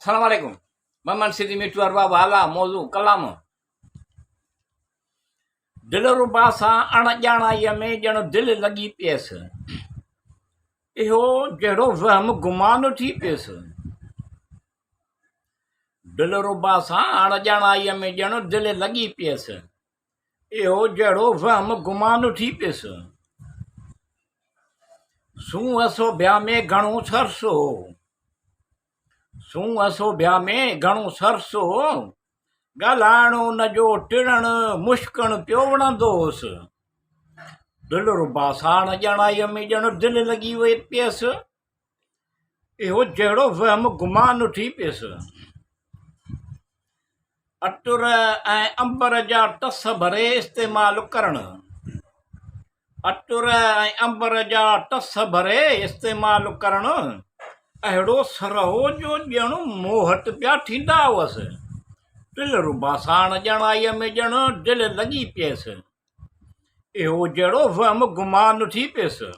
अस्सलाम वालेकुम। मोहम्मद सिद्दीक मिठू अरबा वाला मौजू क़लाम। दिलरबा सां अणॼाणाईअ में ॼण दिलि लॻी पियसि, इहो जहिड़ो वहम गुमान थी पियसि। दिलरबा सां अणॼाणाईअ में ॼण दिलि लॻी पियसि, इहो जहिड़ो वहम गुमान थी पियसि। सूंहं सोभिया में घणो सरसो हो, सूंहं सोभिया में घणो सरसो हो, ॻाल्हाइणो न जो टिणणु मुश्किण पियो वणंदो हुअसि। दिलरबा सां अणॼाणाईअ में ॼण दिलि लॻी वई पियसि, इहो जहिड़ो वहम गुमान थी पियसि। अटुर ऐं अंबर जा टस भरे इस्तेमालु करणु, अटुर ऐं अंबर जा टस भरे इस्तेमालु करणु अहिड़ो सरहो जो ॼण मोहट पिया थींदा हुअसि। दिलरबा सां अणॼाणाईअ में ॼण दिलि लॻी पियसि, इहो जहिड़ो वहम गुमान थी पियसि।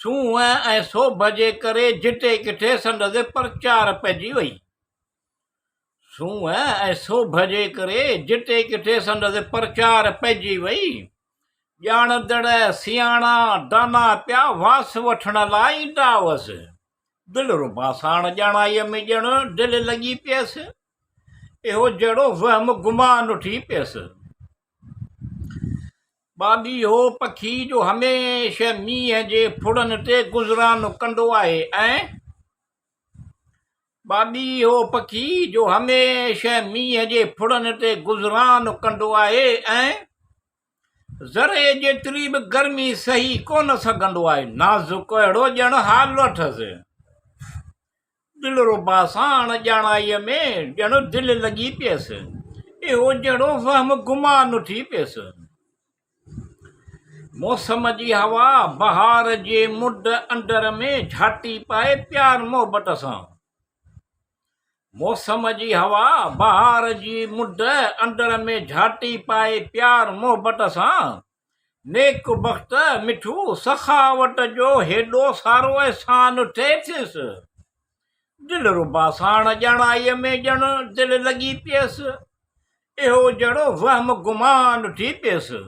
सूंहं ऐं सोभ जे करे जिटे किथे संदसि प्रचार पइजी वई, सूंहं ऐं सोभ जे करे जिटे किथे संदसि प्रचार पइजी वई। ॼाणंदड़ सियाणा दाना पिया वास वठण लाइ ईंदा हुअसि। दिलरबा सां अणॼाणाईअ में ॼण दिलि लॻी पियसि, इहो जहिड़ो वहम गुमान थी पियसि। बाबी हो पखी जो हमेशह मींहं जे फुड़नि ते गुज़रान कंदो आहे ऐं बाबी हो पखी जो हमेशह मींहं जे फुड़नि ते गुज़रान कंदो आहे ऐं ज़रे जेतिरी बि गर्मी सही कोन सघंदो आहे। नाज़ुक अहिड़ो ॼण हाल अथसि। दिलरबा सां अणॼाणाईअ में ॼण दिलि लॻी पियसि, इहो जहिड़ो वहम गुमान थी पियसि। मौसम जी हवा बहार जे मुंड अंदर में झाटी पाए प्यार मोहबत सां, मौसम जी हवा बहार जी मुंड अंदर में झाटी पाए प्यार मोहबत सां, नेक बख़्त मिठू सखावत जो हेॾो सारो एहसान थिएसि। दिलरबा सां अणॼाणाईअ में ॼण दिलि लॻी पियसि, इहो जहिड़ो वहम गुमान थी पियसि।